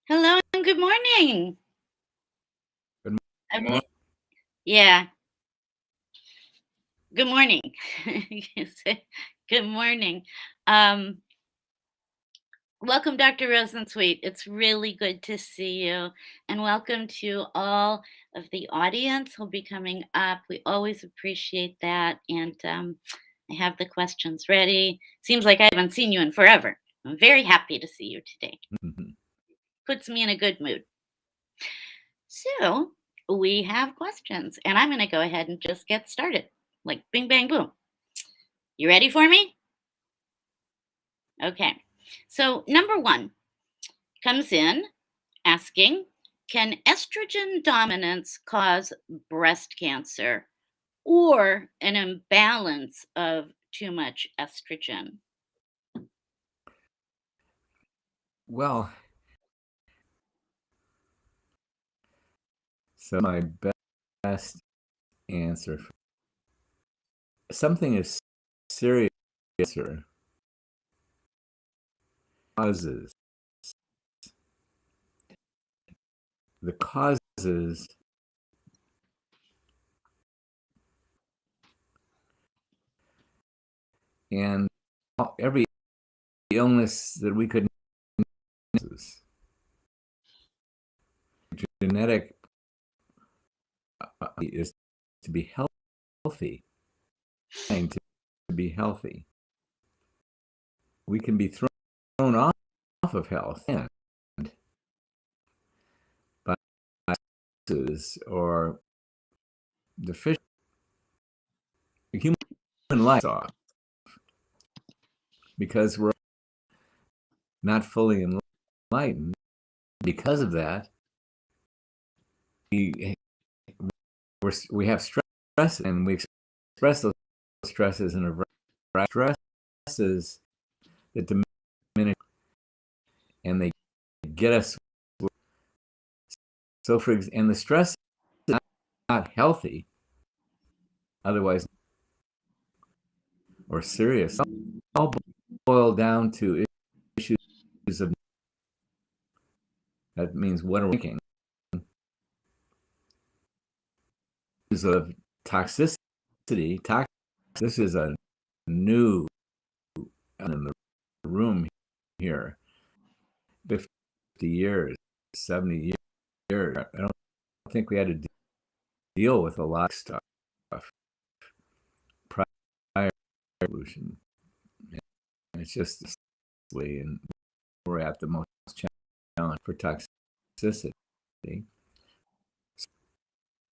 Hello and good morning. Good I'm morning. yeah, good morning. You say good morning. Um, Welcome, Dr. Rosensweet. It's really good to see you. And welcome to all of the audience who'll be coming up. We always appreciate that. And I have the questions ready. Seems like I haven't seen you in forever. I'm very happy to see you today. Mhm. Puts me in a good mood. So we have questions, and I'm going to go ahead and just get started. Like bing, bang, boom. You ready for me? Okay. So, number one comes in asking, can estrogen dominance cause breast cancer or an imbalance of too much estrogen? Well, so my best answer for something is serious or causes. The causes and every illness that we could genetic is to be healthy, and to be healthy. We can be thrown off of health and by or deficient human life off because we're not fully enlightened. Because of that, we we have stress, and we express those stresses in a variety of stresses that diminish, and they get us. So, and the stress is not healthy, otherwise, or serious. All boil down to issues of that means what are we thinking? Issues of toxicity. This is a new in the room here. 50 years, 70 years. I don't think we had to deal with a lot of stuff prior to evolution. And it's just and we're at the most challenge for toxicity.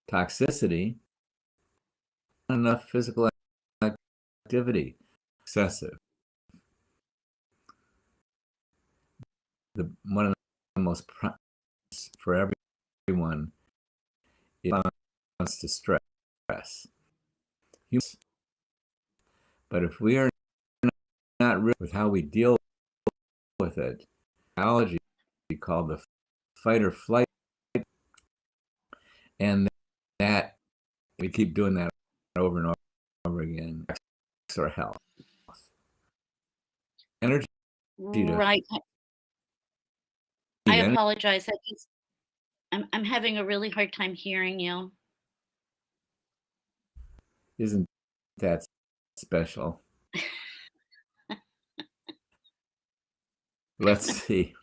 Toxicity, not enough physical activity, excessive. One of the most for everyone is response to stress. But if we are not real with how we deal with it, biology called the fight or flight, and that we keep doing that over and over again. Our health, energy. Right. I apologize. I'm having a really hard time hearing you. Isn't that special? Let's see.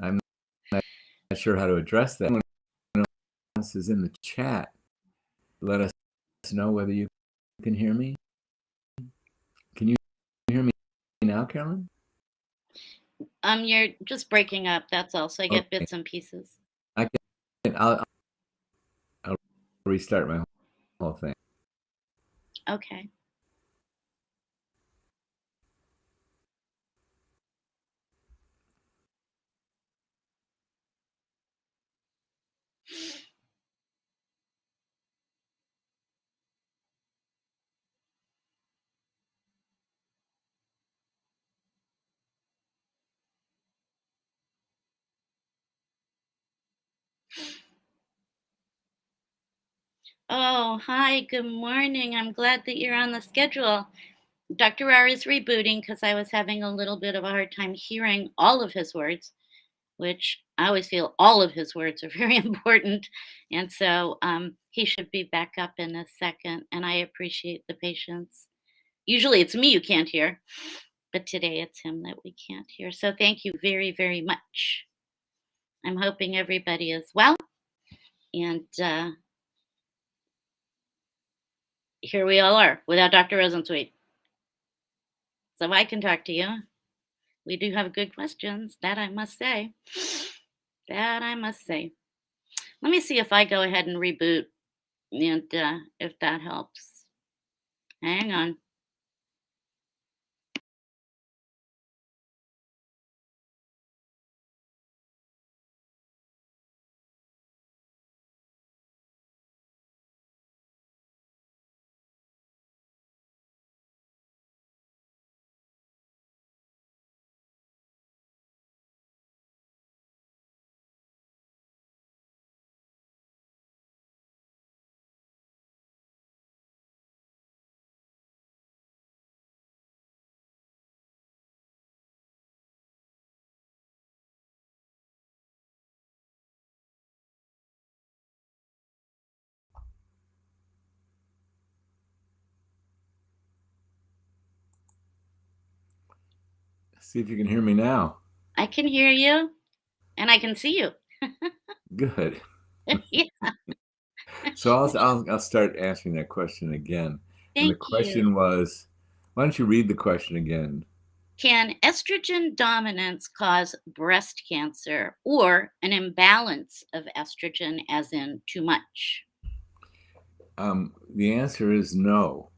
I'm not sure how to address that. Anyone else is in the chat. Let us know whether you can hear me. Can you hear me now, Carolyn? You're just breaking up. That's all. So I get bits and pieces. I'll restart my whole thing. Okay. Oh, hi. Good morning. I'm glad that you're on the schedule. Dr. R is rebooting because I was having a little bit of a hard time hearing all of his words, which I always feel all of his words are very important. And so he should be back up in a second. And I appreciate the patience. Usually it's me you can't hear, but today it's him that we can't hear. So thank you very, very much. I'm hoping everybody is well. And here we all are without Dr. Rosensweet. So I can talk to you. We do have good questions, that I must say. That I must say. Let me see if I go ahead and reboot and if that helps. Hang on. See if you can hear me now. I can hear you and I can see you. Good. Yeah, So I'll start answering that question again. And the thank you. question was, why don't you read the question again? Can estrogen dominance cause breast cancer or an imbalance of estrogen, as in too much? The answer is no.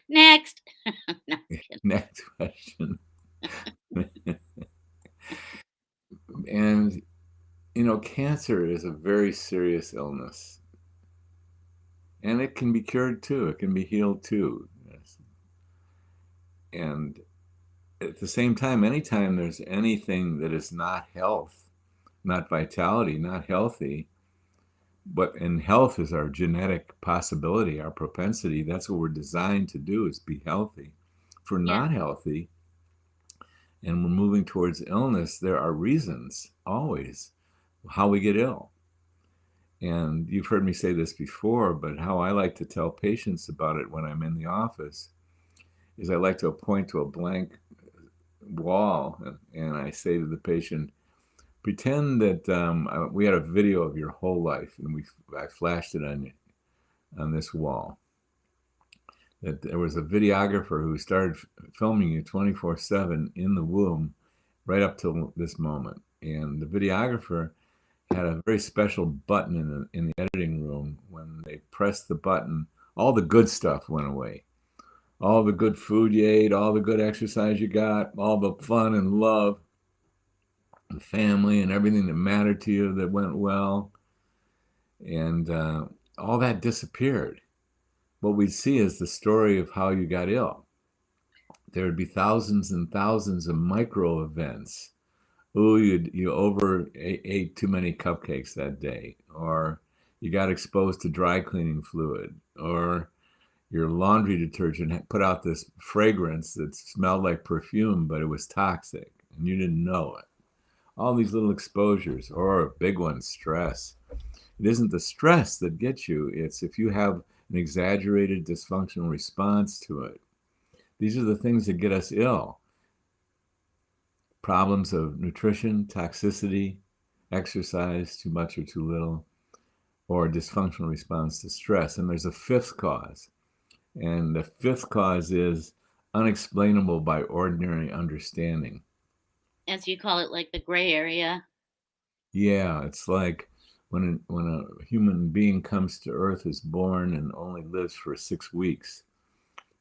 Next. No, kidding. Next question. And cancer is a very serious illness, and it can be cured too. It can be healed too. Yes. And at the same time, anytime there's anything that is not health, not vitality, not healthy, but in health is our genetic possibility, our propensity. That's what we're designed to do, is be healthy. If we're Yeah, not healthy and we're moving towards illness, there are reasons always how we get ill. And you've heard me say this before, but how I like to tell patients about it when I'm in the office is I like to point to a blank wall and I say to the patient, pretend that we had a video of your whole life and I flashed it on this wall. That there was a videographer who started filming you 24/7 in the womb right up till this moment. And the videographer had a very special button in the editing room. When they pressed the button, all the good stuff went away. All the good food you ate, all the good exercise you got, all the fun and love and family and everything that mattered to you that went well. And all that disappeared. What we'd see is the story of how you got ill. There would be thousands and thousands of micro events. Oh, you ate too many cupcakes that day, or you got exposed to dry cleaning fluid, or your laundry detergent put out this fragrance that smelled like perfume, but it was toxic, and you didn't know it. All these little exposures, or a big one, stress. It isn't the stress that gets you, it's if you have an exaggerated dysfunctional response to it. These are the things that get us ill. Problems of nutrition, toxicity, exercise, too much or too little, or a dysfunctional response to stress. And there's a fifth cause. And the fifth cause is unexplainable by ordinary understanding. as you call it, like the gray area. Yeah, it's like when a human being comes to Earth, is born, and only lives for 6 weeks.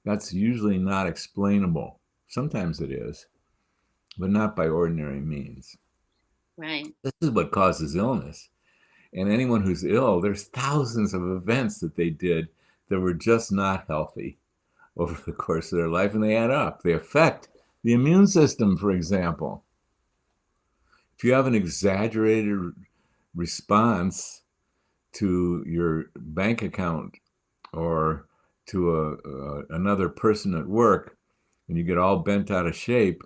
That's usually not explainable. Sometimes it is, but not by ordinary means. Right. This is what causes illness. And anyone who's ill, there's thousands of events that they did that were just not healthy over the course of their life, and they add up. They affect the immune system, for example. If you have an exaggerated response to your bank account or to another person at work and you get all bent out of shape,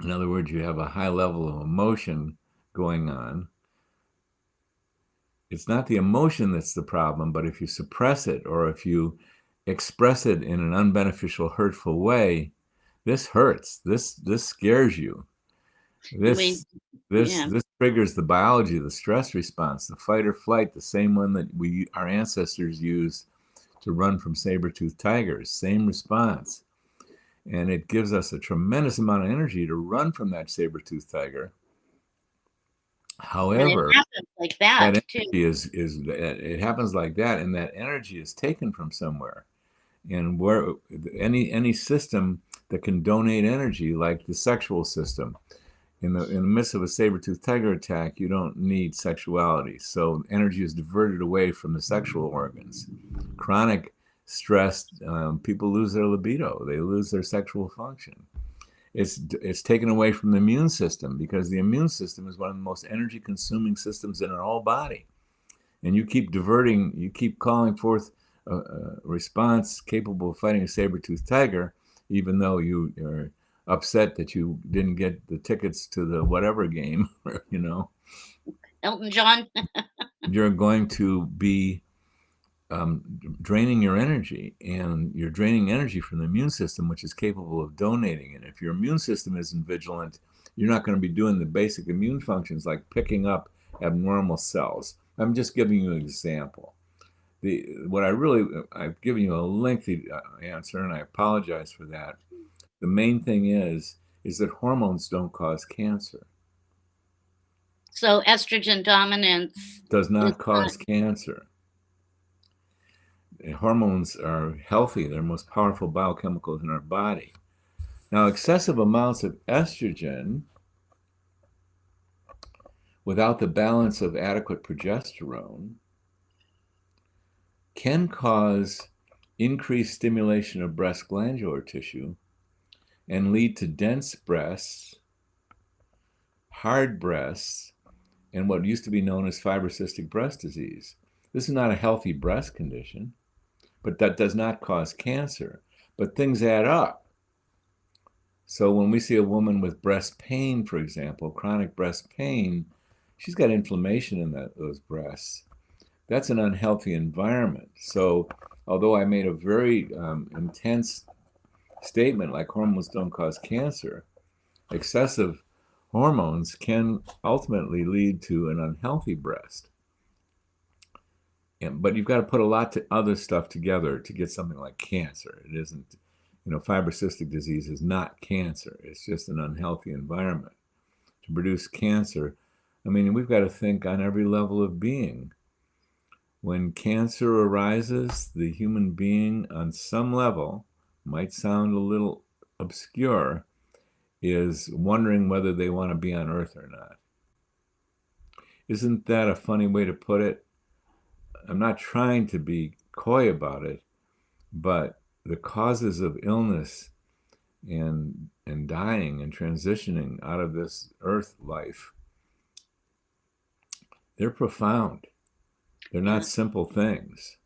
in other words, you have a high level of emotion going on, it's not the emotion that's the problem, but if you suppress it or if you express it in an unbeneficial, hurtful way, this hurts. This scares you. We, yeah. This triggers the biology, the stress response, the fight or flight, the same one that our ancestors used to run from saber-toothed tigers. Same response. And it gives us a tremendous amount of energy to run from that saber-toothed tiger. And it However, happens like that that too. energy it happens like that, and that energy is taken from somewhere. And where any system that can donate energy, like the sexual system, in the midst of a saber-toothed tiger attack, you don't need sexuality. So energy is diverted away from the sexual organs. Chronic stress, people lose their libido. They lose their sexual function. It's taken away from the immune system because the immune system is one of the most energy-consuming systems in our whole body. And you keep diverting, you keep calling forth a response capable of fighting a saber-toothed tiger, even though you are upset that you didn't get the tickets to the whatever game, you know. Elton John. You're going to be draining your energy, and you're draining energy from the immune system, which is capable of donating it. If your immune system isn't vigilant, you're not going to be doing the basic immune functions like picking up abnormal cells. I'm just giving you an example. I've given you a lengthy answer, and I apologize for that. The main thing is that hormones don't cause cancer. So estrogen dominance Does is not not. cause cancer. Hormones are healthy. They're the most powerful biochemicals in our body. Now, excessive amounts of estrogen without the balance of adequate progesterone can cause increased stimulation of breast glandular tissue and lead to dense breasts, hard breasts, and what used to be known as fibrocystic breast disease. This is not a healthy breast condition, but that does not cause cancer. But things add up. So when we see a woman with breast pain, for example, chronic breast pain, she's got inflammation in those breasts. That's an unhealthy environment. So although I made a very intense statement like hormones don't cause cancer, excessive hormones can ultimately lead to an unhealthy breast. But you've got to put a lot of other stuff together to get something like cancer. It isn't, fibrocystic disease is not cancer. It's just an unhealthy environment. To produce cancer, we've got to think on every level of being. When cancer arises, the human being on some level, might sound a little obscure, is wondering whether they want to be on Earth or not. Isn't that a funny way to put it? I'm not trying to be coy about it, but the causes of illness and dying and transitioning out of this Earth life, they're profound. They're not simple things.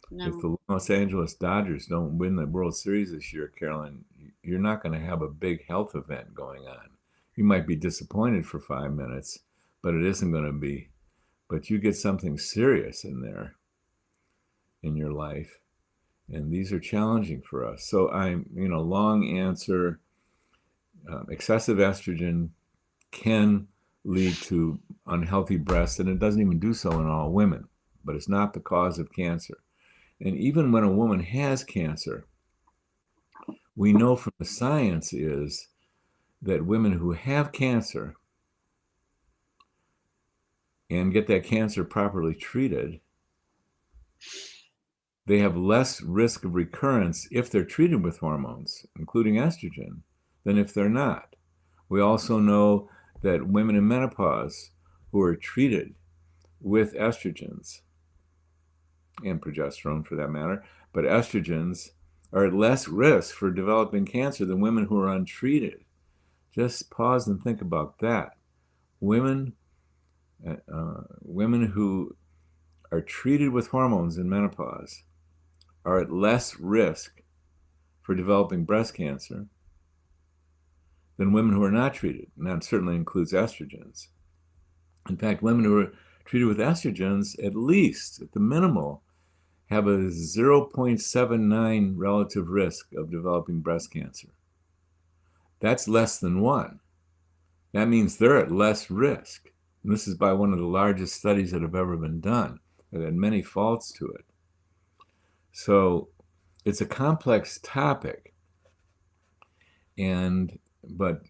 No. If the Los Angeles Dodgers don't win the World Series this year, Carolyn, you're not going to have a big health event going on. You might be disappointed for 5 minutes, but it isn't going to be. But you get something serious in there in your life, and these are challenging for us. So long answer, excessive estrogen can lead to unhealthy breasts, and it doesn't even do so in all women, but it's not the cause of cancer. And even when a woman has cancer, we know from the science is that women who have cancer and get that cancer properly treated, they have less risk of recurrence if they're treated with hormones, including estrogen, than if they're not. We also know that women in menopause who are treated with estrogens, and progesterone for that matter, but estrogens are at less risk for developing cancer than women who are untreated. Just pause and think about that. Women who are treated with hormones in menopause are at less risk for developing breast cancer than women who are not treated. And that certainly includes estrogens. In fact, women who are treated with estrogens, at least at the minimal, have a 0.79 relative risk of developing breast cancer. That's less than 1. That means they're at less risk. And this is by one of the largest studies that have ever been done. It had many faults to it. So it's a complex topic. But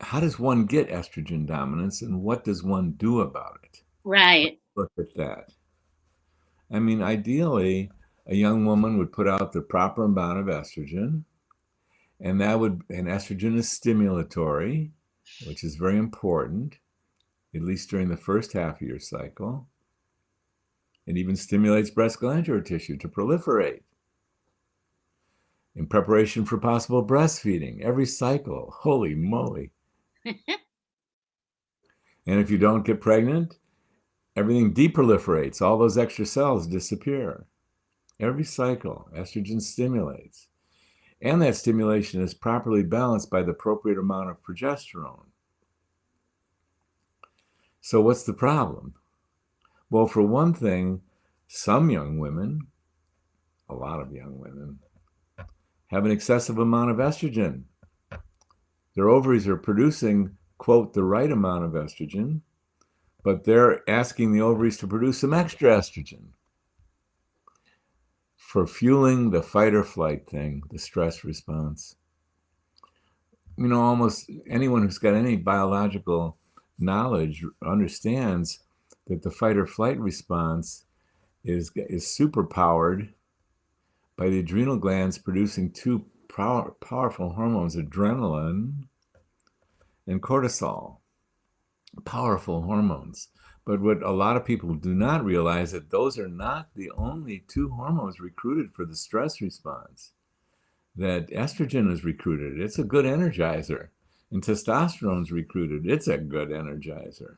how does one get estrogen dominance, and what does one do about it? Right. Let's look at that. I mean, ideally, a young woman would put out the proper amount of estrogen, and estrogen is stimulatory, which is very important, at least during the first half of your cycle. It even stimulates breast glandular tissue to proliferate in preparation for possible breastfeeding every cycle. Holy moly. And if you don't get pregnant, everything deproliferates. All those extra cells disappear. Every cycle, estrogen stimulates. And that stimulation is properly balanced by the appropriate amount of progesterone. So what's the problem? Well, for one thing, some young women, a lot of young women, have an excessive amount of estrogen. Their ovaries are producing, quote, the right amount of estrogen, but they're asking the ovaries to produce some extra estrogen for fueling the fight or flight thing, the stress response. You know, almost anyone who's got any biological knowledge understands that the fight or flight response is superpowered by the adrenal glands producing two powerful hormones, adrenaline and cortisol. Powerful hormones. But what a lot of people do not realize that those are not the only two hormones recruited for the stress response. That estrogen is recruited. It's a good energizer. And testosterone is recruited. It's a good energizer.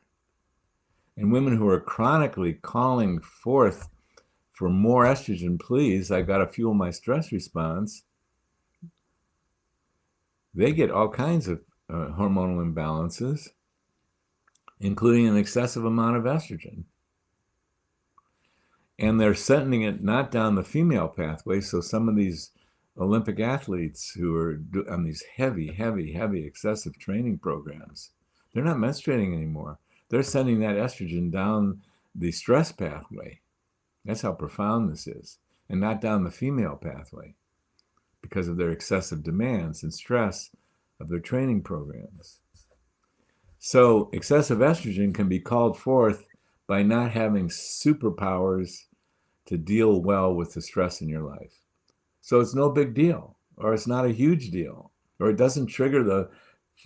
And women who are chronically calling forth for more estrogen, please, I got to fuel my stress response, they get all kinds of hormonal imbalances, including an excessive amount of estrogen. And they're sending it not down the female pathway. So some of these Olympic athletes who are on these heavy, excessive training programs, they're not menstruating anymore. They're sending that estrogen down the stress pathway. That's how profound this is. And not down the female pathway because of their excessive demands and stress of their training programs. So excessive estrogen can be called forth by not having superpowers to deal well with the stress in your life. So it's no big deal, or it's not a huge deal, or it doesn't trigger the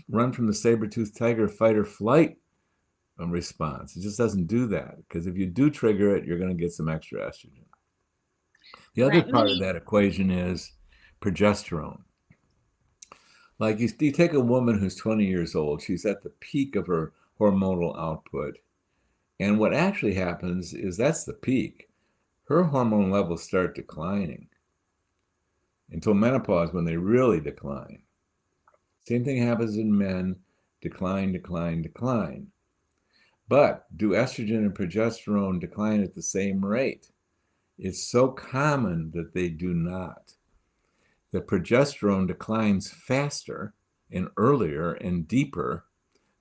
run from the saber-toothed tiger fight or flight response. It just doesn't do that, because if you do trigger it, you're going to get some extra estrogen. The other part of that equation is progesterone. Like you take a woman who's 20 years old, she's at the peak of her hormonal output. And what actually happens is that's the peak. Her hormone levels start declining until menopause when they really decline. Same thing happens in men, decline. But do estrogen and progesterone decline at the same rate? It's so common that they do not. The progesterone declines faster and earlier and deeper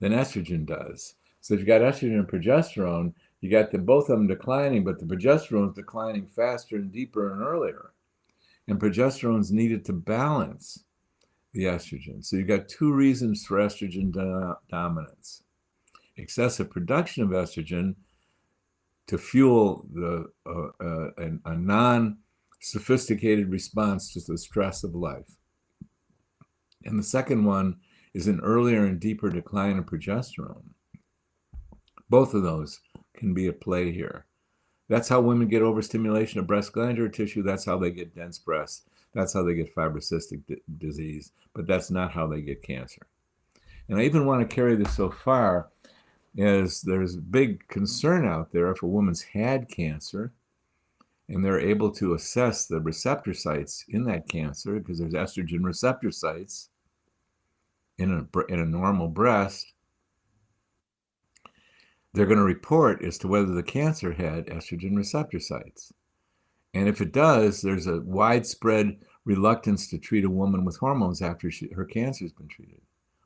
than estrogen does. So if you got estrogen and progesterone, you got both of them declining, but the progesterone is declining faster and deeper and earlier. And progesterone is needed to balance the estrogen. So you got two reasons for estrogen dominance. Excessive production of estrogen to fuel a non-sophisticated response to the stress of life. And the second one is an earlier and deeper decline of progesterone. Both of those can be at play here. That's how women get overstimulation of breast glandular tissue. That's how they get dense breasts. That's how they get fibrocystic disease. But that's not how they get cancer. And I even want to carry this so far as there's big concern out there if a woman's had cancer and they're able to assess the receptor sites in that cancer, because there's estrogen receptor sites in a normal breast. They're going to report as to whether the cancer had estrogen receptor sites. And if it does, there's a widespread reluctance to treat a woman with hormones after her cancer's been treated.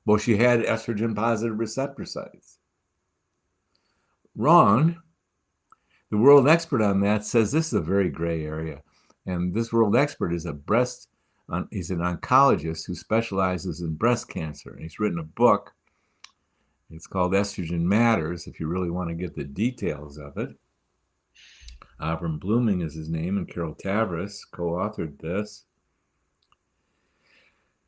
Well, she had estrogen positive receptor sites. Wrong. The world expert on that says this is a very gray area. And this world expert is he's an oncologist who specializes in breast cancer. And he's written a book. It's called Estrogen Matters, if you really want to get the details of it. Avram Blooming is his name, and Carol Tavris co-authored this.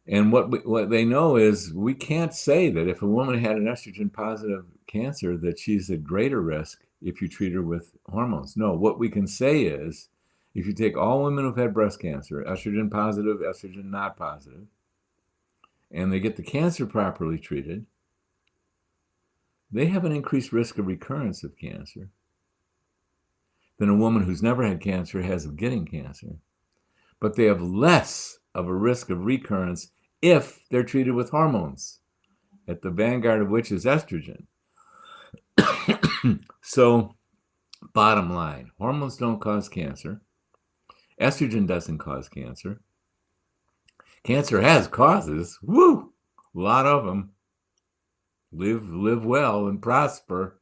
And what they know is we can't say that if a woman had an estrogen positive cancer that she's at greater risk if you treat her with hormones. No, what we can say is if you take all women who've had breast cancer, estrogen positive, estrogen not positive, and they get the cancer properly treated, they have an increased risk of recurrence of cancer than a woman who's never had cancer has of getting cancer. But they have less of a risk of recurrence if they're treated with hormones, at the vanguard of which is estrogen. So, bottom line, hormones don't cause cancer. Estrogen doesn't cause cancer. Cancer has causes. Woo! A lot of them. Live well and prosper.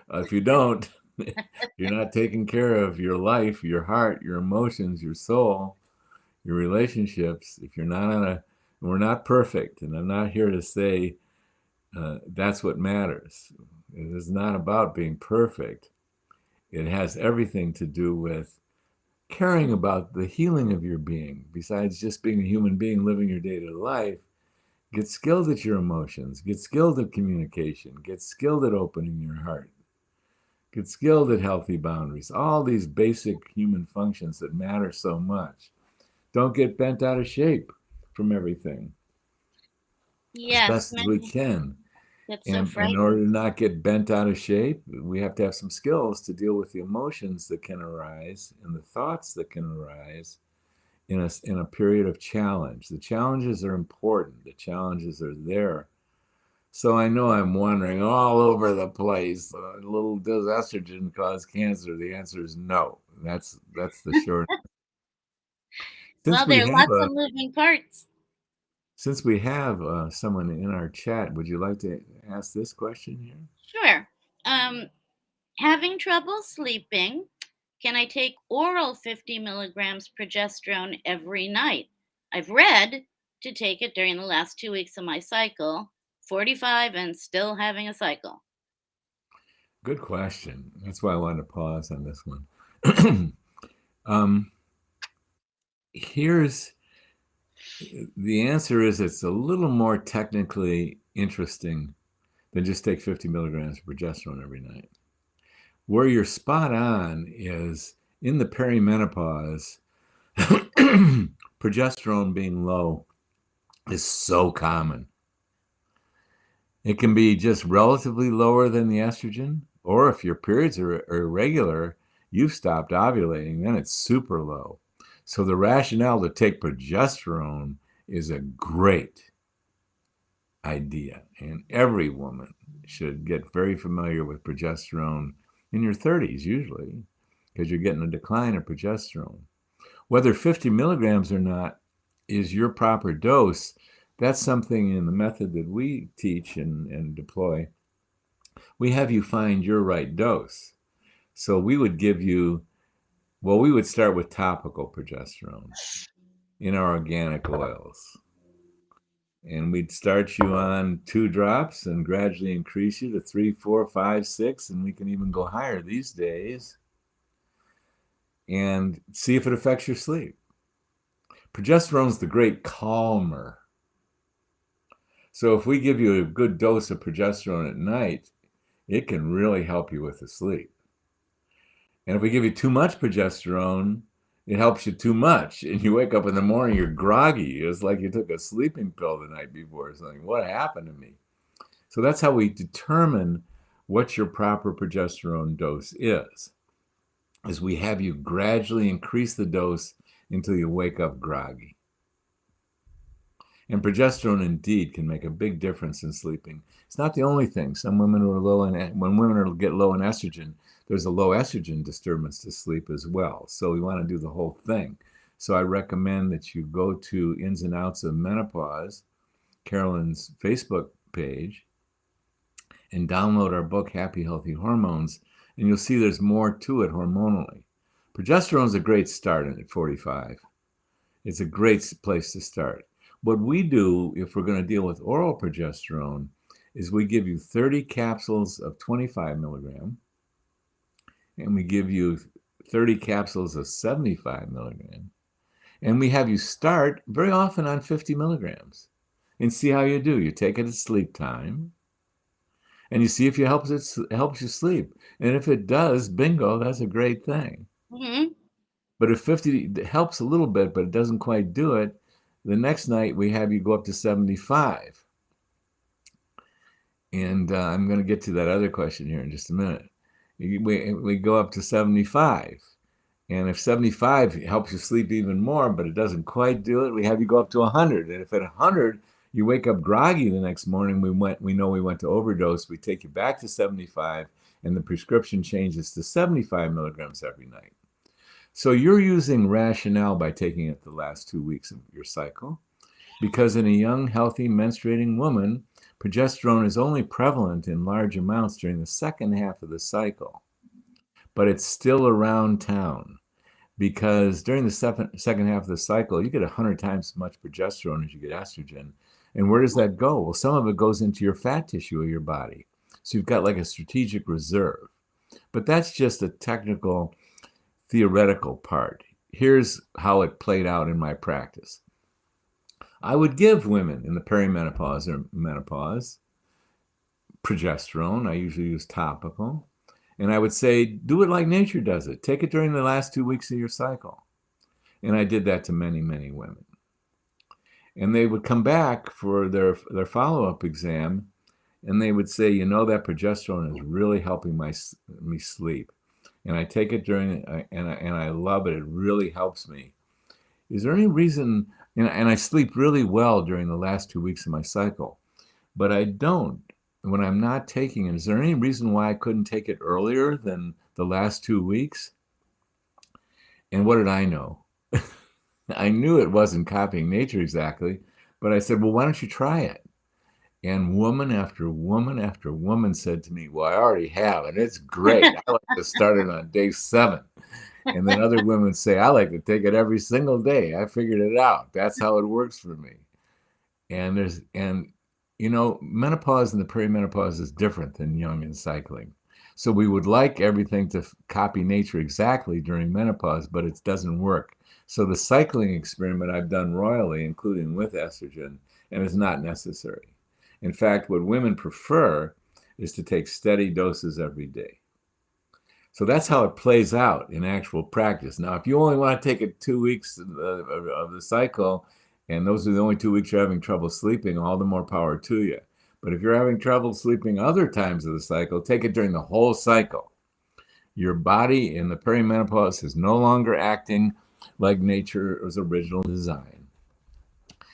If you don't, you're not taking care of your life, your heart, your emotions, your soul, your relationships. If you're not we're not perfect, and I'm not here to say that's what matters. It is not about being perfect. It has everything to do with caring about the healing of your being. Besides just being a human being living your day-to-day life, get skilled at your emotions, get skilled at communication, get skilled at opening your heart, get skilled at healthy boundaries, all these basic human functions that matter so much. Don't get bent out of shape from everything. Yes, as best as we can. That's And so in order to not get bent out of shape, we have to have some skills to deal with the emotions that can arise and the thoughts that can arise in a period of challenge. The challenges are important. The challenges are there. So I know I'm wandering all over the place. Does estrogen cause cancer? The answer is no. That's the short. Well, there are lots of moving parts. Since we have someone in our chat, would you like to ask this question here? Sure. Having trouble sleeping, can I take oral 50 milligrams progesterone every night? I've read to take it during the last 2 weeks of my cycle, 45 and still having a cycle. Good question. That's why I wanted to pause on this one. Here's the answer is it's a little more technically interesting than just take 50 milligrams of progesterone every night. Where you're spot on is in the perimenopause, progesterone being low is so common. It can be just relatively lower than the estrogen, or if your periods are irregular, you've stopped ovulating, then it's super low. So the rationale to take progesterone is a great idea, and every woman should get very familiar with progesterone in your 30s usually, because you're getting a decline of progesterone. Whether 50 milligrams or not is your proper dose. That's something in the method that we teach and deploy. We have you find your right dose. So we would give you, we would start with topical progesterone in our organic oils. And we'd start you on 2 drops and gradually increase you to 3, 4, 5, 6, and we can even go higher these days. And see if it affects your sleep. Progesterone's the great calmer. So if we give you a good dose of progesterone at night, it can really help you with the sleep. And if we give you too much progesterone, it helps you too much. And you wake up in the morning, you're groggy. It's like you took a sleeping pill the night before or something. What happened to me? So that's how we determine what your proper progesterone dose is we have you gradually increase the dose until you wake up groggy. And progesterone indeed can make a big difference in sleeping. It's not the only thing. Some women are low in, when women get low in estrogen, there's a low estrogen disturbance to sleep as well. So we want to do the whole thing. So I recommend that you go to Ins and Outs of Menopause, Carolyn's Facebook page, and download our book, Happy Healthy Hormones, and you'll see there's more to it hormonally. Progesterone is a great start at 45. It's a great place to start. What we do, if we're going to deal with oral progesterone, is we give you 30 capsules of 25 milligram, and we give you 30 capsules of 75 milligram, and we have you start very often on 50 milligrams and see how you do. You take it at sleep time, and you see if it helps you sleep. And if it does, bingo, that's a great thing. Mm-hmm. But if 50 helps a little bit, but it doesn't quite do it, the next night we have you go up to 75. And I'm going to get to that other question here in just a minute. We go up to 75. And if 75 helps you sleep even more, but it doesn't quite do it, we have you go up to 100. And if at 100 you wake up groggy the next morning, we know we went to overdose, we take you back to 75, and the prescription changes to 75 milligrams every night. So you're using rationale by taking it the last 2 weeks of your cycle, because in a young, healthy, menstruating woman, progesterone is only prevalent in large amounts during the second half of the cycle, but it's still around town, because during the second half of the cycle, you get 100 times as much progesterone as you get estrogen. And where does that go? Well, some of it goes into your fat tissue of your body. So you've got like a strategic reserve. But that's just a technical, theoretical part. Here's how it played out in my practice. I would give women in the perimenopause or menopause progesterone. I usually use topical. And I would say, do it like nature does it. Take it during the last 2 weeks of your cycle. And I did that to many, many women. And they would come back for their follow-up exam, and they would say, that progesterone is really helping me sleep. And I take it and I love it. It really helps me. Is there any reason, and I sleep really well during the last 2 weeks of my cycle, but I don't when I'm not taking it. Is there any reason why I couldn't take it earlier than the last 2 weeks? And what did I know? I knew it wasn't copying nature exactly, but I said, well, why don't you try it? And woman after woman after woman said to me, well, I already have, and it's great. I like to start it on day 7. And then other women say, I like to take it every single day. I figured it out. That's how it works for me. And menopause and the perimenopause is different than young and cycling. So we would like everything to copy nature exactly during menopause, but it doesn't work. So the cycling experiment I've done royally, including with estrogen, and it's not necessary. In fact, what women prefer is to take steady doses every day. So that's how it plays out in actual practice. Now, if you only want to take it 2 weeks of the cycle, and those are the only 2 weeks you're having trouble sleeping, all the more power to you. But if you're having trouble sleeping other times of the cycle, take it during the whole cycle. Your body in the perimenopause is no longer acting like nature's original design.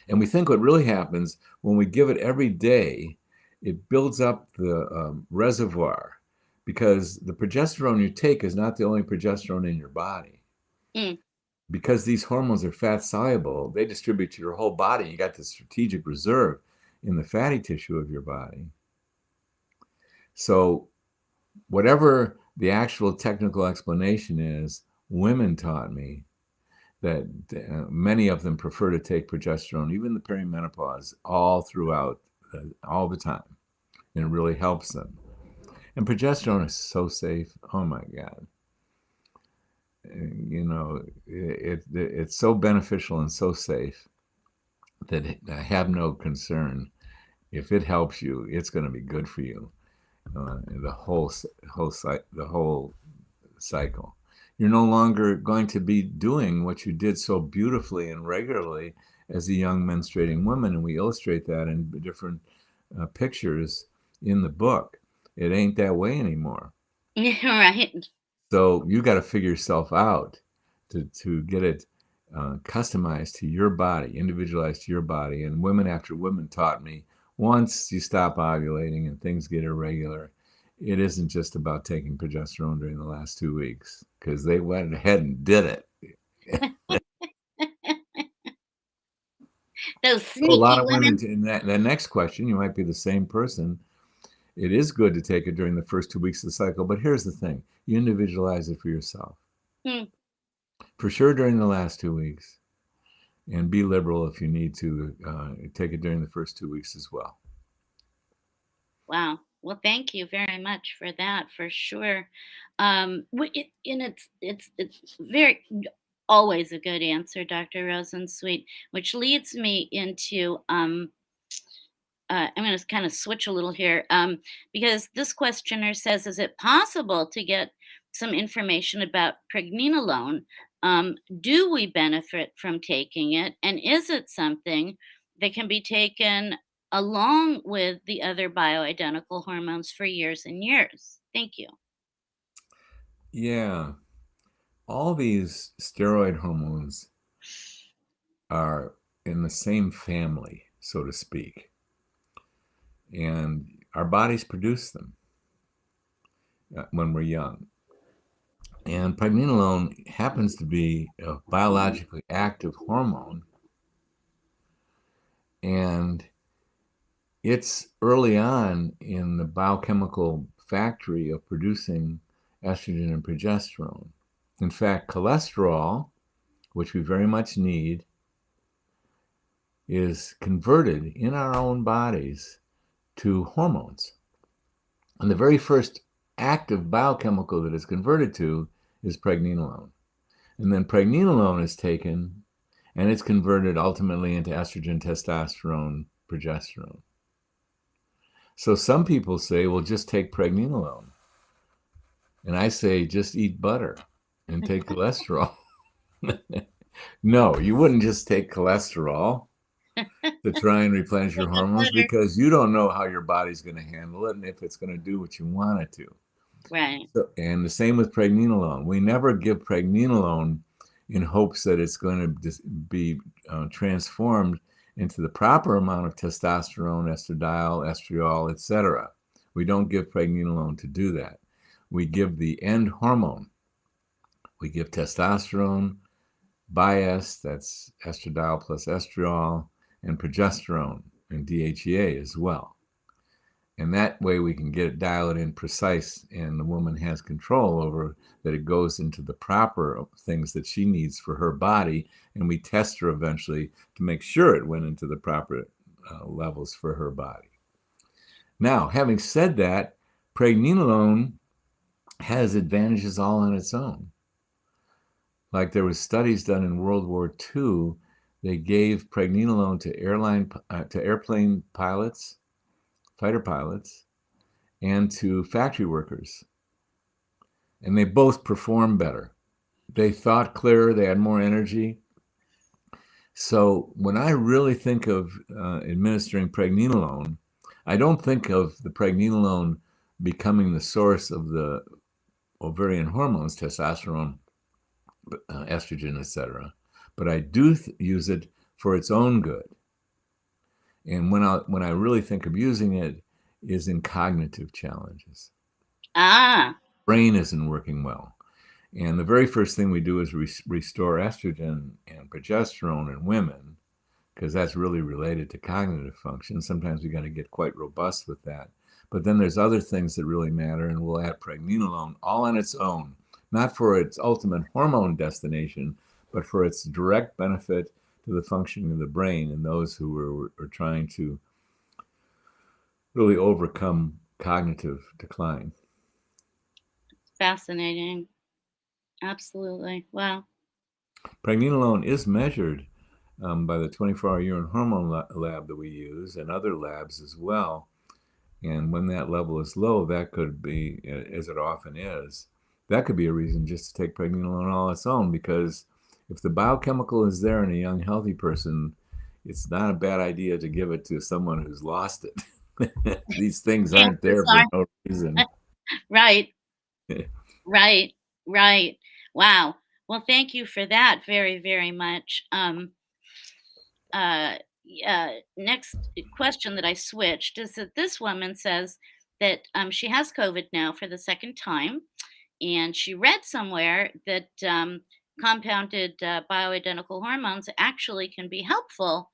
And we think what really happens when we give it every day, it builds up the reservoir, because the progesterone you take is not the only progesterone in your body. Because these hormones are fat soluble, they distribute to your whole body. You got the strategic reserve in the fatty tissue of your body. So whatever the actual technical explanation is, women taught me that many of them prefer to take progesterone, even the perimenopause, all throughout, all the time. And it really helps them. And progesterone is so safe. Oh my God. It's so beneficial and so safe that I have no concern. If it helps you, it's going to be good for you. The whole cycle. You're no longer going to be doing what you did so beautifully and regularly as a young menstruating woman, and we illustrate that in different pictures in the book. It ain't that way anymore. Right. So you got to figure yourself out to get it customized to your body, individualized to your body. And women after women taught me, once you stop ovulating and things get irregular, it isn't just about taking progesterone during the last 2 weeks, because they went ahead and did it. Those So a lot sneaky of women, women. in that next question, you might be the same person. It is good to take it during the first 2 weeks of the cycle, but here's the thing: you individualize it for yourself. Hmm. For sure during the last 2 weeks, and be liberal if you need to take it during the first 2 weeks as well. Wow. Well, thank you very much for that, for sure. And it's very always a good answer, Dr. Rosensweet, which leads me into I'm going to kind of switch a little here because this questioner says, is it possible to get some information about pregnenolone? Do we benefit from taking it? And is it something that can be taken along with the other bioidentical hormones for years and years? Thank you. Yeah, all these steroid hormones are in the same family, so to speak, and our bodies produce them when we're young. And pregnenolone happens to be a biologically active hormone, and it's early on in the biochemical factory of producing estrogen and progesterone. In fact, cholesterol, which we very much need, is converted in our own bodies to hormones. And the very first active biochemical that is converted to is pregnenolone. And then pregnenolone is taken and it's converted ultimately into estrogen, testosterone, progesterone. So some people say, well, just take pregnenolone. And I say, just eat butter and take cholesterol. No, you wouldn't just take cholesterol to try and replenish your Take a hormones, butter. because you don't know how your body's going to handle it and if it's going to do what you want it to. Right. So, and the same with pregnenolone. We never give pregnenolone in hopes that it's going to be transformed into the proper amount of testosterone, estradiol, estriol, etc. We don't give pregnenolone to do that. We give the end hormone. We give testosterone, bias, that's estradiol plus estriol, and progesterone and DHEA as well. And that way we can get it dialed in precise, and the woman has control over that it goes into the proper things that she needs for her body, and we test her eventually to make sure it went into the proper levels for her body. Now, having said that, pregnenolone has advantages all on its own. Like there was studies done in World War II. They gave pregnenolone to airplane pilots, fighter pilots, and to factory workers, and they both performed better. They thought clearer. They had more energy. So when I really think of administering pregnenolone, I don't think of the pregnenolone becoming the source of the ovarian hormones, testosterone, estrogen, etc. But I do use it for its own good. And when I really think of using it is in cognitive challenges. Ah, Brain isn't working well. And the very first thing we do is restore estrogen and progesterone in women, because that's really related to cognitive function. Sometimes we got to get quite robust with that. But then there's other things that really matter, and we'll add pregnenolone all on its own, not for its ultimate hormone destination, but for its direct benefit to the functioning of the brain in those who are trying to really overcome cognitive decline. fascinating. Absolutely. Wow. Pregnenolone is measured by the 24-hour urine hormone lab that we use, and other labs as well. And when that level is low, that could be, as it often is, that could be a reason just to take pregnenolone on its own, because if the biochemical is there in a young, healthy person, it's not a bad idea to give it to someone who's lost it. These things aren't Chances there for are. no reason. Right, right, right. Wow. Well, thank you for that very, very much. Next question that I switched is that this woman says that she has COVID now for the second time, and she read somewhere that compounded bioidentical hormones actually can be helpful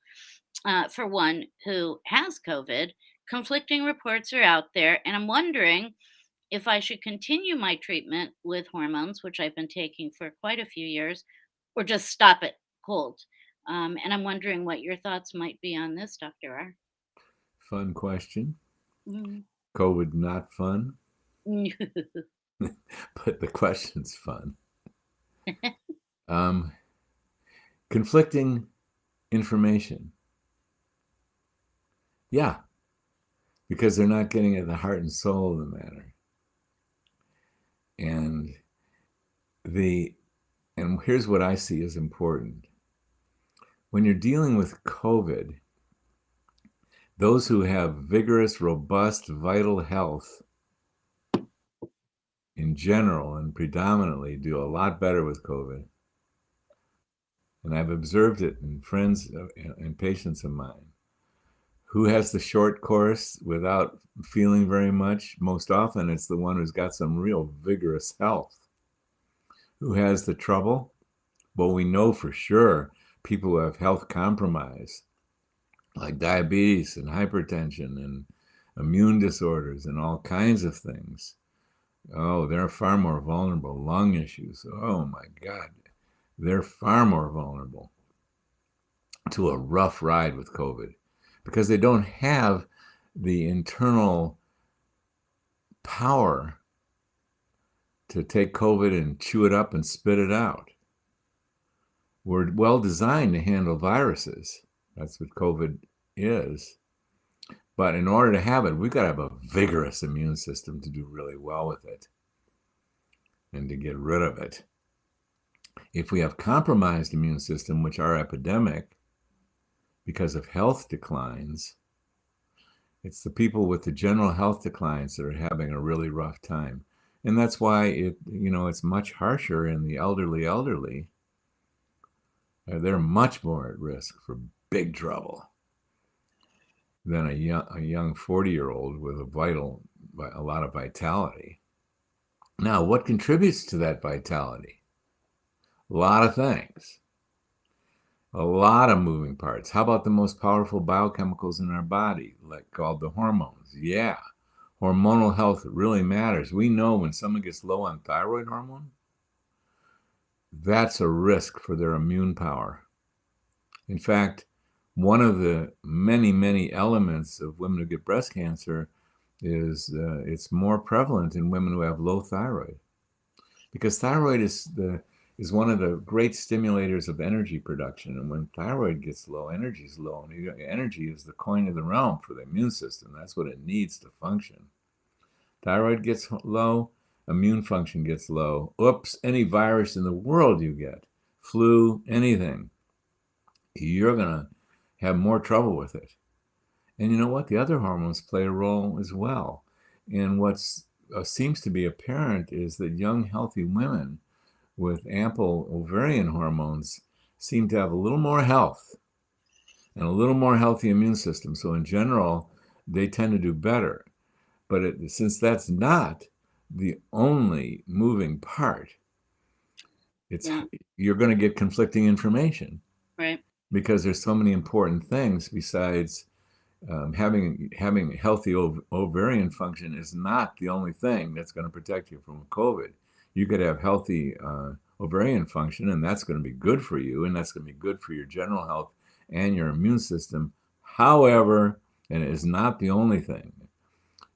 for one who has COVID. Conflicting reports are out there, and I'm wondering if I should continue my treatment with hormones, which I've been taking for quite a few years, or just stop it cold. And I'm wondering what your thoughts might be on this, Dr. R. Fun question. Mm. COVID not fun, but the question's fun. Um, conflicting information. Yeah, because they're not getting at the heart and soul of the matter. And the and here's what I see as important. When you're dealing with COVID, those who have vigorous, robust, vital health in general and predominantly do a lot better with COVID. And I've observed it in friends and patients of mine. Who has the short course without feeling very much? Most often it's the one who's got some real vigorous health. Who has the trouble? Well, we know for sure people who have health compromise, like diabetes and hypertension and immune disorders and all kinds of things. Oh, they're far more vulnerable. Lung issues. Oh my God. They're far more vulnerable to a rough ride with COVID because they don't have the internal power to take COVID and chew it up and spit it out. We're well designed to handle viruses. That's what COVID is. But in order to have it, we've got to have a vigorous immune system to do really well with it and to get rid of it. If we have compromised immune system, which are epidemic because of health declines, it's the people with the general health declines that are having a really rough time. And that's why it's much harsher in the elderly. They're much more at risk for big trouble than a young 40-year-old with a lot of vitality. Now, what contributes to that vitality? A lot of things. A lot of moving parts. How about the most powerful biochemicals in our body, like called the hormones? Yeah, hormonal health really matters. We know when someone gets low on thyroid hormone, that's a risk for their immune power. In fact, one of the many, many elements of women who get breast cancer is it's more prevalent in women who have low thyroid, because thyroid is one of the great stimulators of energy production. And when thyroid gets low, energy is low. And energy is the coin of the realm for the immune system. That's what it needs to function. Thyroid gets low, immune function gets low. Oops, any virus in the world you get, flu, anything, you're going to have more trouble with it. And you know what? The other hormones play a role as well. And what seems to be apparent is that young, healthy women with ample ovarian hormones seem to have a little more health and a little more healthy immune system. So in general, they tend to do better. But since that's not the only moving part, Yeah, you're going to get conflicting information right. because there's so many important things besides having healthy ovarian function is not the only thing that's going to protect you from COVID. You could have healthy ovarian function, and that's going to be good for you, and that's going to be good for your general health and your immune system. However, and it is not the only thing.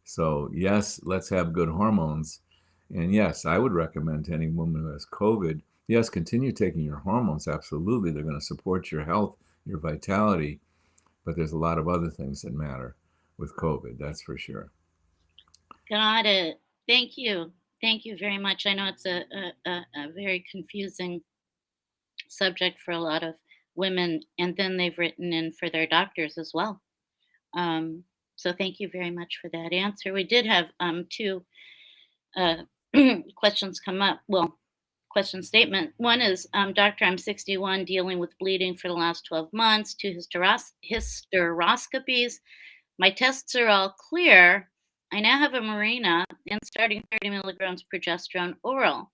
So yes, let's have good hormones. And yes, I would recommend to any woman who has COVID, yes, continue taking your hormones. Absolutely. They're going to support your health, your vitality, but there's a lot of other things that matter with COVID, that's for sure. Got it. Thank you. Thank you very much. I know it's a very confusing subject for a lot of women, and then they've written in for their doctors as well. Um, So thank you very much for that answer. We did have two uh, questions come up. Well, question statement. One is, Doctor, I'm 61, dealing with bleeding for the last 12 months, two hysteroscopies. My tests are all clear. I now have a Mirena and starting 30 milligrams progesterone oral.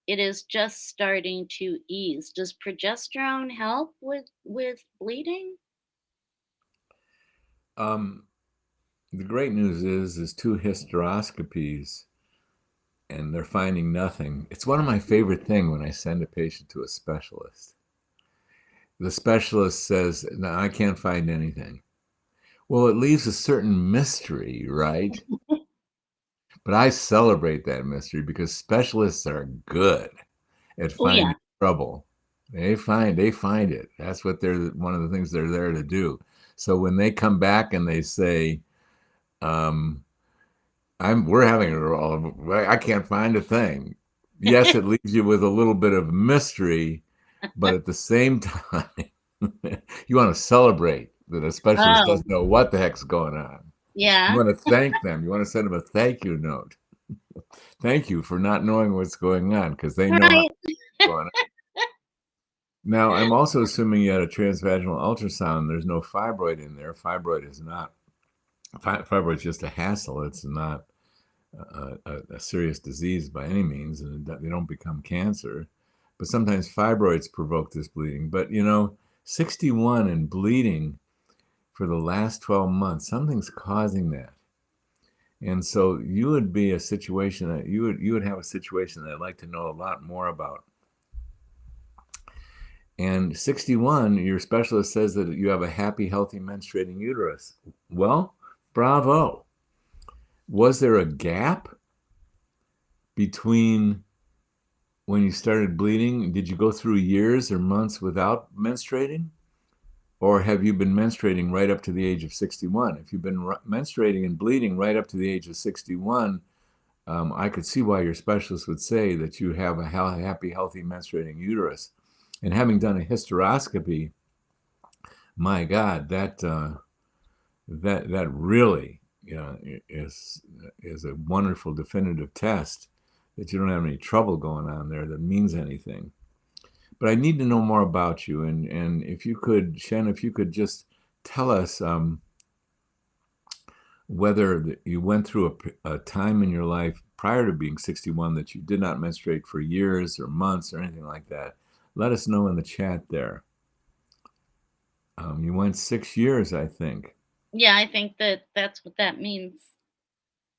It is just starting to ease. Does progesterone help with bleeding? Um, the great news is two hysteroscopies, and they're finding nothing. It's one of my favorite things when I send a patient to a specialist. The specialist says, "No, I can't find anything." Well, it leaves a certain mystery, right? But I celebrate that mystery because specialists are good at Oh finding yeah. trouble. They find it. That's what they're one of the things they're there to do. So when they come back and they say, um, we're having I can't find a thing. Yes, it leaves you with a little bit of mystery, but at the same time, you want to celebrate that a specialist Oh doesn't know what the heck's going on. You yeah. want to thank them. You want to send them a thank you note. Thank you for not knowing what's going on because they know how Right. it's going on. Now, I'm also assuming you had a transvaginal ultrasound. There's no fibroid in there. Fibroid is not. Fibroid's just a hassle. It's not a serious disease by any means, and they don't become cancer. But sometimes fibroids provoke this bleeding. But 61 and bleeding for the last 12 months, something's causing that. And so you would be a situation that you would have a situation that I'd like to know a lot more about. And 61, your specialist says that you have a happy, healthy menstruating uterus. Well, bravo. Was there a gap between when you started bleeding? Did you go through years or months without menstruating? Or have you been menstruating right up to the age of 61? If you've been menstruating and bleeding right up to the age of 61, I could see why your specialist would say that you have a happy, healthy menstruating uterus. And having done a hysteroscopy, my God, that really is a wonderful definitive test that you don't have any trouble going on there that means anything. But I need to know more about you, and if you could, Shen, if you could just tell us whether you went through a time in your life prior to being 61 that you did not menstruate for years or months or anything like that. Let us know in the chat there. You went 6 years, I think. Yeah, I think that that's what that means.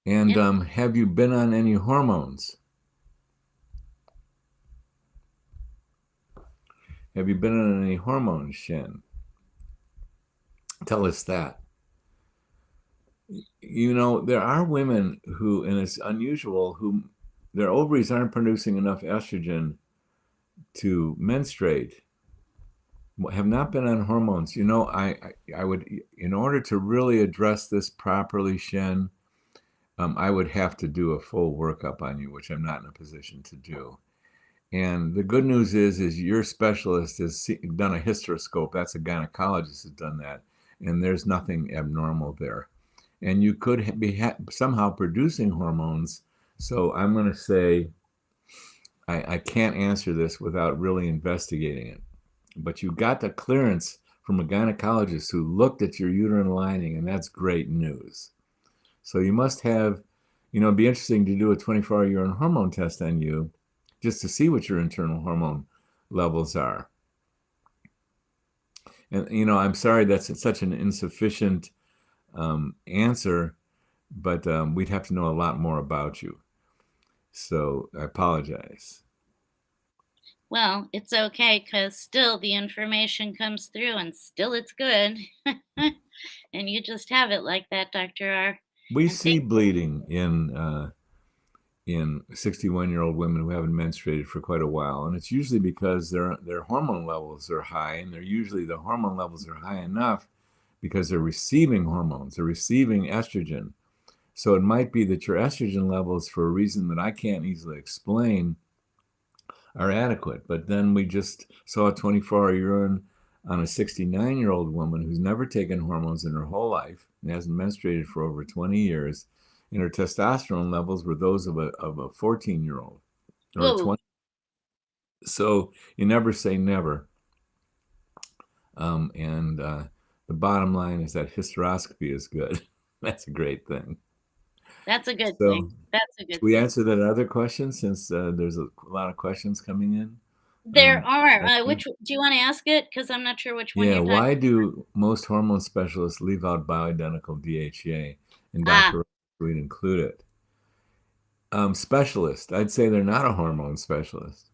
And And have you been on any hormones? Have you been on any hormones, Shen? Tell us that. There are women who, and it's unusual, who their ovaries aren't producing enough estrogen to menstruate, have not been on hormones. I would, in order to really address this properly, Shen, I would have to do a full workup on you, which I'm not in a position to do. And the good news is your specialist has done a hysteroscope. That's a gynecologist has done that, and there's nothing abnormal there. And you could be somehow producing hormones. So I'm going to say I can't answer this without really investigating it. But you got the clearance from a gynecologist who looked at your uterine lining, and that's great news. So you must have, it'd be interesting to do a 24-hour urine hormone test on you just to see what your internal hormone levels are. And, I'm sorry that's such an insufficient answer, but we'd have to know a lot more about you. So I apologize. well, it's okay because still the information comes through and still it's good. And you just have it like that, Dr. R. We And see thank bleeding in 61-year-old women who haven't menstruated for quite a while, and it's usually because their hormone levels are high, and the hormone levels are high enough because they're receiving hormones, they're receiving estrogen. So it might be that your estrogen levels, for a reason that I can't easily explain, are adequate. But then we just saw a 24-hour urine on a 69-year-old woman who's never taken hormones in her whole life and hasn't menstruated for over 20 years, and her testosterone levels were those of a 14-year-old or a Whoa, 20. So you never say never. And the bottom line is that hysteroscopy is good. That's a great thing. that's a good thing. So That's a should good we thing. answer that other question since there's a lot of questions coming in? There are. Becky? Which do you want to ask it? Because I'm not sure which one Yeah, you're talking. why do most hormone specialists leave out bioidentical DHEA and Ah, Dr. would include it? Specialist, I'd say they're not a hormone specialist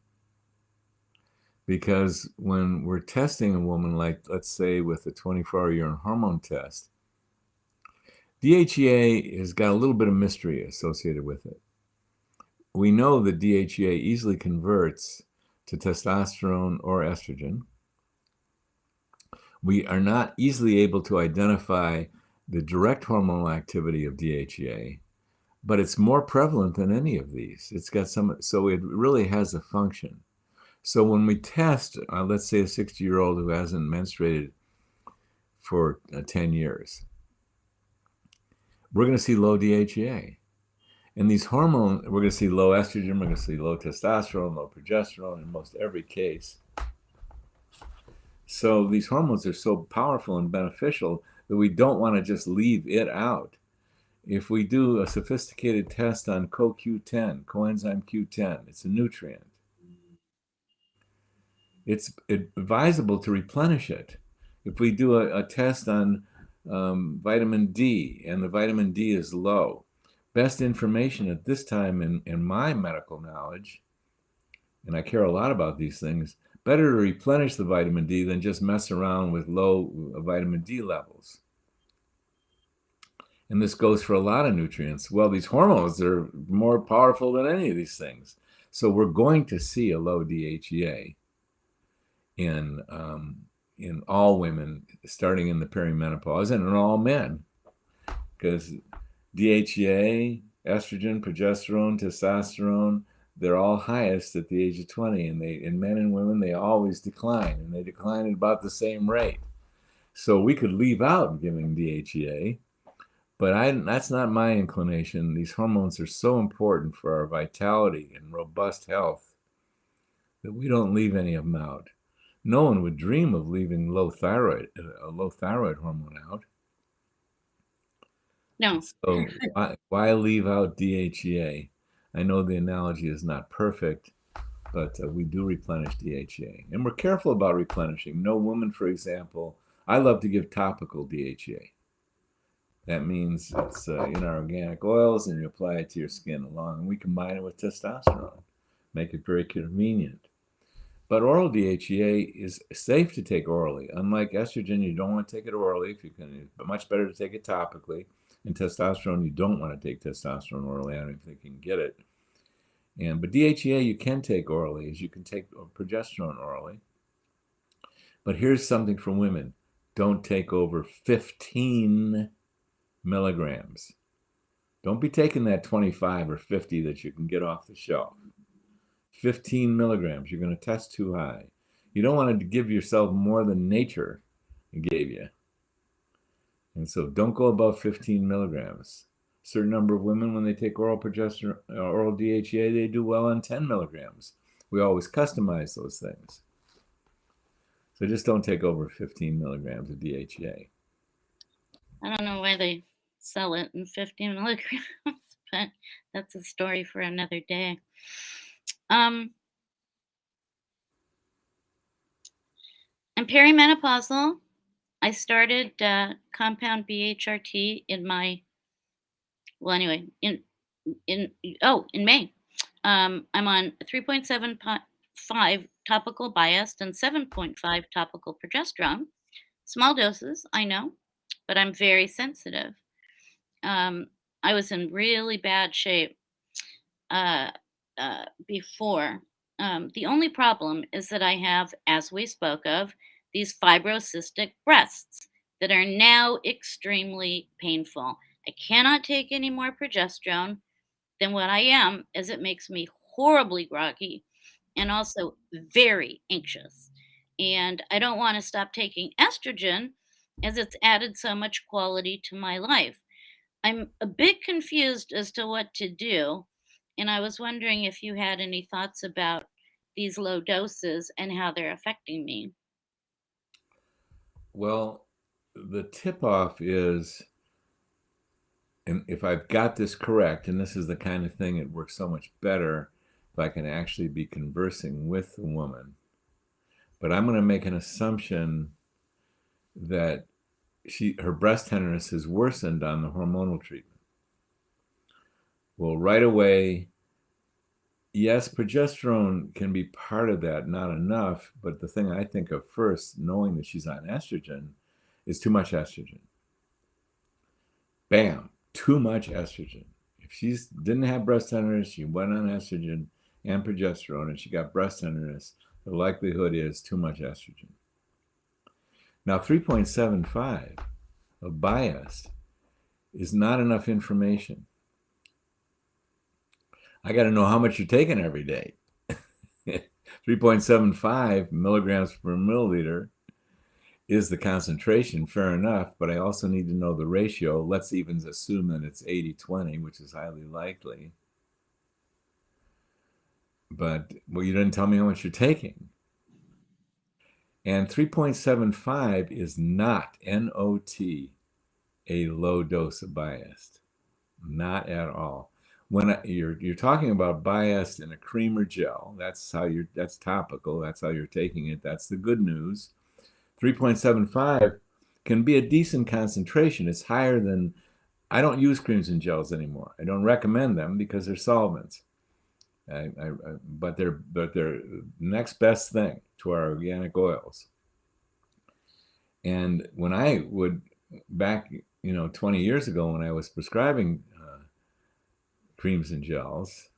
because when we're testing a woman, like let's say with a 24-hour urine hormone test, DHEA has got a little bit of mystery associated with it. We know that DHEA easily converts to testosterone or estrogen. We are not easily able to identify the direct hormonal activity of DHEA, but it's more prevalent than any of these. It's got some, so it really has a function. So when we test, let's say a 60-year-old who hasn't menstruated for 10 years, we're going to see low DHEA. And these hormones, we're going to see low estrogen, we're going to see low testosterone, low progesterone in most every case. So these hormones are so powerful and beneficial that we don't want to just leave it out. If we do a sophisticated test on CoQ10, coenzyme Q10, it's a nutrient. It's advisable to replenish it. If we do a test on vitamin D and the vitamin D is low, best information at this time in my medical knowledge, and I care a lot about these things, better to replenish the vitamin D than just mess around with low vitamin D levels. And this goes for a lot of nutrients. Well, these hormones are more powerful than any of these things. So we're going to see a low DHEA in all women starting in the perimenopause and in all men, because DHEA, estrogen, progesterone, testosterone, they're all highest at the age of 20, and they in men and women they always decline, and they decline at about the same rate. So we could leave out giving DHEA, but that's not my inclination. These hormones are so important for our vitality and robust health that we don't leave any of them out. No one would dream of leaving a low thyroid hormone out. no. So why leave out DHEA? I know the analogy is not perfect, but we do replenish DHEA. And we're careful about replenishing. No woman, for example, I love to give topical DHEA. That means it's in our organic oils, and you apply it to your skin along. And we combine it with testosterone, make it very convenient. But oral DHEA is safe to take orally. Unlike estrogen, you don't want to take it orally. If you can, but much better to take it topically. And testosterone, you don't want to take testosterone orally. I don't even think you can get it. But DHEA you can take orally, as you can take progesterone orally. But here's something for women: don't take over 15 milligrams. Don't be taking that 25 or 50 that you can get off the shelf. 15 milligrams, you're going to test too high. You don't want to give yourself more than nature gave you. And so don't go above 15 milligrams. A certain number of women, when they take oral progesterone, oral DHEA, they do well on 10 milligrams. We always customize those things. So just don't take over 15 milligrams of DHEA. I don't know why they sell it in 50 milligrams, but that's a story for another day. I'm perimenopausal. I started compound BHRT in my well, anyway, in in May. I'm on 3.75 topical biased and 7.5 topical progesterone. Small doses, I know, but I'm very sensitive. Um, I was in really bad shape uh, before. The only problem is that I have, as we spoke of, these fibrocystic breasts that are now extremely painful. I cannot take any more progesterone than what I am, as it makes me horribly groggy and also very anxious. and I don't want to stop taking estrogen as it's added so much quality to my life. I'm a bit confused as to what to do, and I was wondering if you had any thoughts about these low doses and how they're affecting me. Well, the tip off is, and if I've got this correct, and this is the kind of thing that works so much better if I can actually be conversing with the woman, but I'm going to make an assumption that her breast tenderness has worsened on the hormonal treatment. Well, right away, yes, progesterone can be part of that, not enough. But the thing I think of first, knowing that she's on estrogen, is too much estrogen. Bam, too much estrogen. If she didn't have breast tenderness, she went on estrogen and progesterone, and she got breast tenderness, the likelihood is too much estrogen. Now, 3.75 of bias is not enough information. I got to know how much you're taking every day. 3.75 milligrams per milliliter is the concentration, fair enough, but I also need to know the ratio. Let's even assume that it's 80-20, which is highly likely. But, well, you didn't tell me how much you're taking. And 3.75 is not, N-O-T, a low dose of biased. Not at all. When you're talking about biased in a cream or gel, that's topical, that's how you're taking it, that's the good news. 3.75 can be a decent concentration. It's higher than, I don't use creams and gels anymore. I don't recommend them because they're solvents. But they're next best thing to our organic oils. And when I would, back 20 years ago, when I was prescribing creams and gels,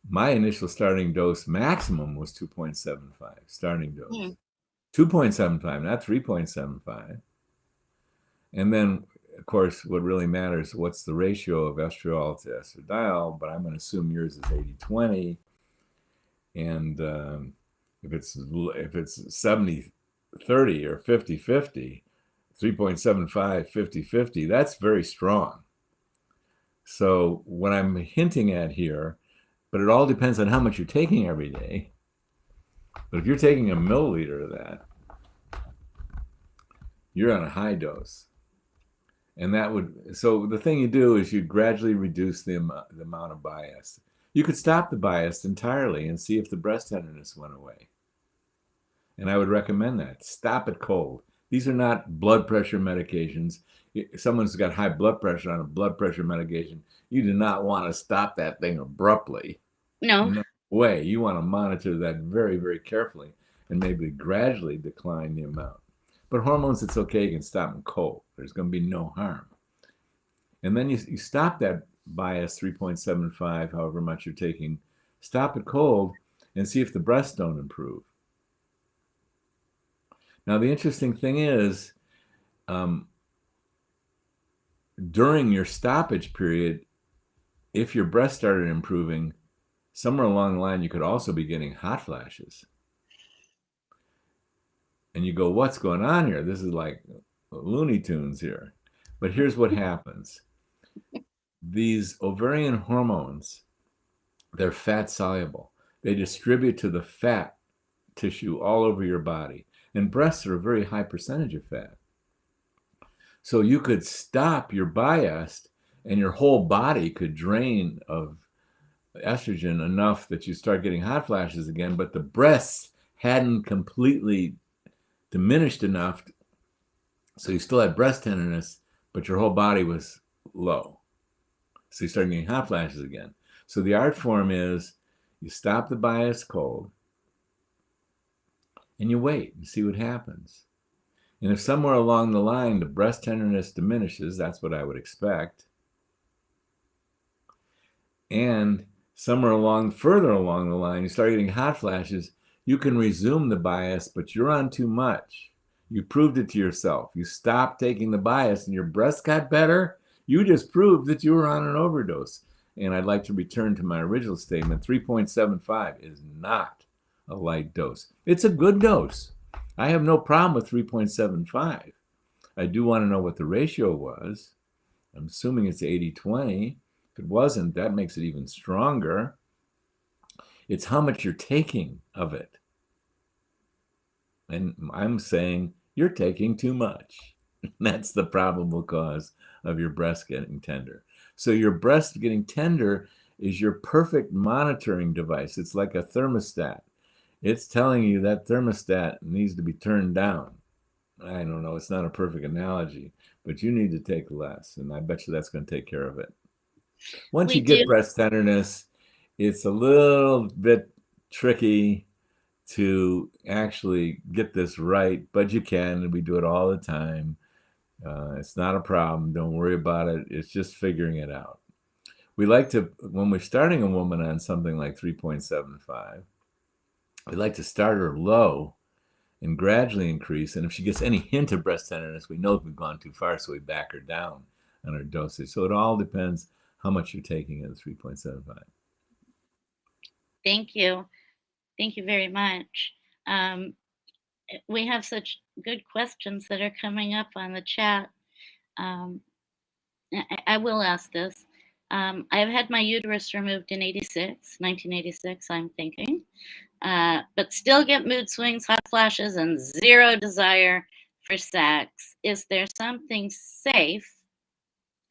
my initial starting dose maximum was 2.75 starting dose. Mm. 2.75, not 3.75. And then, of course, what really matters, what's the ratio of estradiol to estradiol, but I'm going to assume yours is 80-20. And if it's 70-30 or 50-50, 3.75, 50-50, that's very strong. So what I'm hinting at here, but it all depends on how much you're taking every day. But if you're taking a milliliter of that, you're on a high dose. And so the thing you do is you gradually reduce the amount of bias. You could stop the bias entirely and see if the breast tenderness went away. And I would recommend that. Stop it cold. These are not blood pressure medications. If someone's got high blood pressure on a blood pressure medication, you do not want to stop that thing abruptly. No. No way. You want to monitor that very, very carefully and maybe gradually decline the amount. But hormones, it's okay. You can stop them cold. There's going to be no harm. And then you stop that bias, 3.75, however much you're taking, stop it cold and see if the breasts don't improve. Now, the interesting thing is, during your stoppage period, if your breast started improving, somewhere along the line, you could also be getting hot flashes. And you go, what's going on here? This is like Looney Tunes here. But here's what happens. These ovarian hormones, they're fat soluble. They distribute to the fat tissue all over your body. And breasts are a very high percentage of fat. So you could stop your bias and your whole body could drain of estrogen enough that you start getting hot flashes again, but the breasts hadn't completely diminished enough. So you still had breast tenderness, but your whole body was low. So you start getting hot flashes again. So the art form is you stop the bias cold and you wait and see what happens. And if somewhere along the line the breast tenderness diminishes, that's what I would expect. And somewhere further along the line, you start getting hot flashes, you can resume the bias, but you're on too much. You proved it to yourself. You stopped taking the bias and your breasts got better. You just proved that you were on an overdose. And I'd like to return to my original statement. 3.75 is not a light dose. It's a good dose. I have no problem with 3.75. I do want to know what the ratio was. I'm assuming it's 80-20. If it wasn't, that makes it even stronger. It's how much you're taking of it. And I'm saying you're taking too much. That's the probable cause of your breast getting tender. So your breast getting tender is your perfect monitoring device. It's like a thermostat. It's telling you that thermostat needs to be turned down. I don't know, it's not a perfect analogy, but you need to take less, and I bet you that's going to take care of it. Once you We do. get breast tenderness, it's a little bit tricky to actually get this right, but you can, and we do it all the time. It's not a problem. Don't worry about it. It's just figuring it out. We like to, when we're starting a woman on something like 3.75, we like to start her low and gradually increase. And if she gets any hint of breast tenderness, we know we've gone too far, so we back her down on her dosage. So it all depends how much you're taking at 3.75. Thank you. Thank you very much. We have such good questions that are coming up on the chat. I will ask this. I have had my uterus removed in 1986, I'm thinking, but still get mood swings, hot flashes, and zero desire for sex. Is there something safe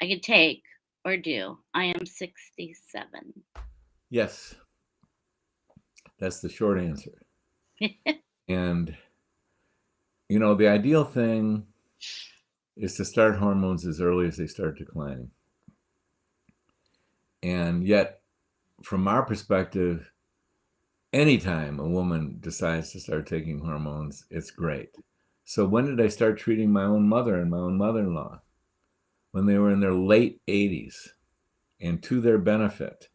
I could take or do? I am 67. Yes, that's the short answer. And, you know, the ideal thing is to start hormones as early as they start declining. And yet, from our perspective, anytime a woman decides to start taking hormones, it's great. So when did I start treating my own mother and my own mother-in-law? When they were in their late 80s, and to their benefit.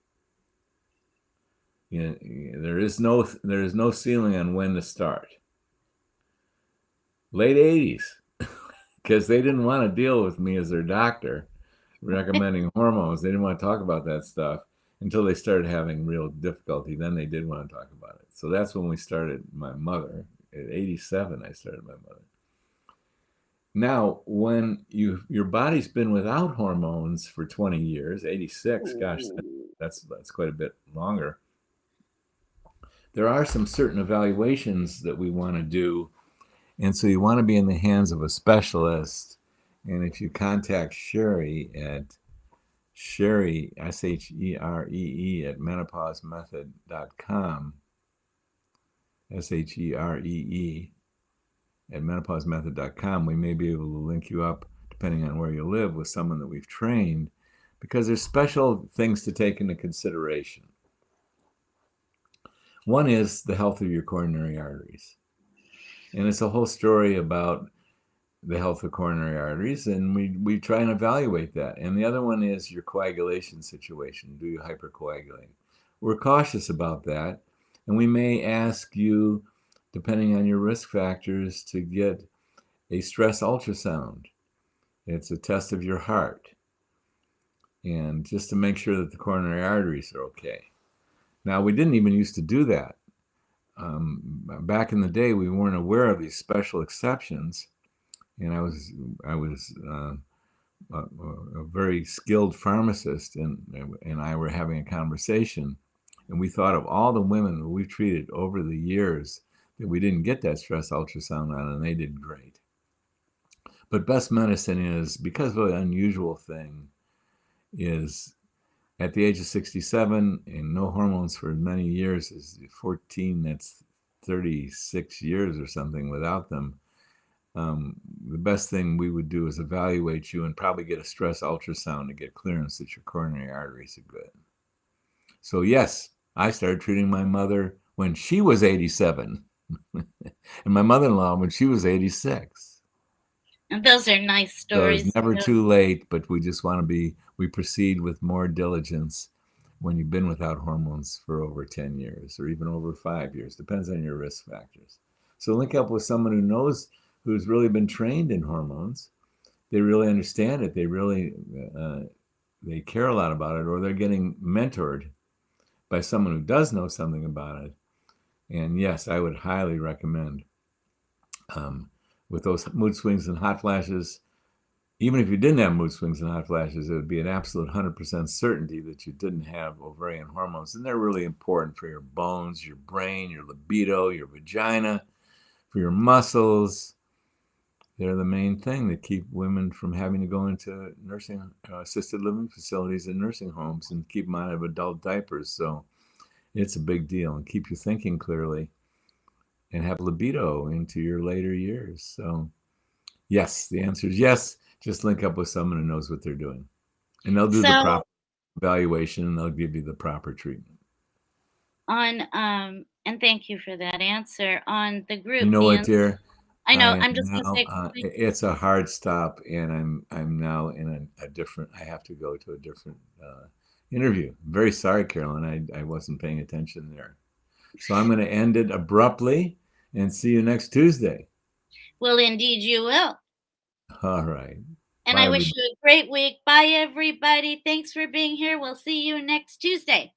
You know, there is no ceiling on when to start. Late 80s, because they didn't want to deal with me as their doctor recommending hormones. They didn't want to talk about that stuff until they started having real difficulty. Then they did want to talk about it. So that's when we started my mother. At 87, I started my mother. Now, when your body's been without hormones for 20 years, 86, gosh, that's quite a bit longer. There are some certain evaluations that we want to do, and so you want to be in the hands of a specialist. And if you contact Sherry at Sherry, Sheree, at menopausemethod.com, Sheree at menopausemethod.com, we may be able to link you up, depending on where you live, with someone that we've trained, because there's special things to take into consideration. One is the health of your coronary arteries. And it's a whole story about the health of coronary arteries, and we try and evaluate that. And the other one is your coagulation situation. Do you hypercoagulate? We're cautious about that, and we may ask you, depending on your risk factors, to get a stress ultrasound. It's a test of your heart, and just to make sure that the coronary arteries are okay. Now, we didn't even used to do that. Back in the day, we weren't aware of these special exceptions, and I was a very skilled pharmacist, and I were having a conversation, and we thought of all the women that we've treated over the years that we didn't get that stress ultrasound on, and they did great. But best medicine is, because of an unusual thing, is at the age of 67 and no hormones for many years, is 14, that's 36 years or something without them. The best thing we would do is evaluate you and probably get a stress ultrasound to get clearance that your coronary arteries are good. So yes, I started treating my mother when she was 87 and my mother-in-law when she was 86. And those are nice So stories. it's never too late, but we just want to we proceed with more diligence when you've been without hormones for over 10 years or even over 5 years. Depends on your risk factors. So link up with someone who knows, who's really been trained in hormones. They really understand it. They really, they care a lot about it, or they're getting mentored by someone who does know something about it. And yes, I would highly recommend with those mood swings and hot flashes. Even if you didn't have mood swings and hot flashes, it would be an absolute 100% certainty that you didn't have ovarian hormones. And they're really important for your bones, your brain, your libido, your vagina, for your muscles. They're the main thing that keep women from having to go into nursing, assisted living facilities and nursing homes and keep them out of adult diapers. So it's a big deal, and keep you thinking clearly and have libido into your later years. So yes, the answer is yes. Just link up with someone who knows what they're doing, and they'll do the So proper evaluation, and they'll give you the proper treatment. and thank you for that answer. On the You group, know what, dear? I I know, am I'm just gonna now. say quickly. It's a hard stop, and I'm now in a different. I have to go to a different interview. Very sorry, Carolyn. I wasn't paying attention there. So I'm going to end it abruptly, and see you next Tuesday. Well, indeed you will. All right. And Bye, I wish everybody. you a great week. Bye, everybody. Thanks for being here. We'll see you next Tuesday.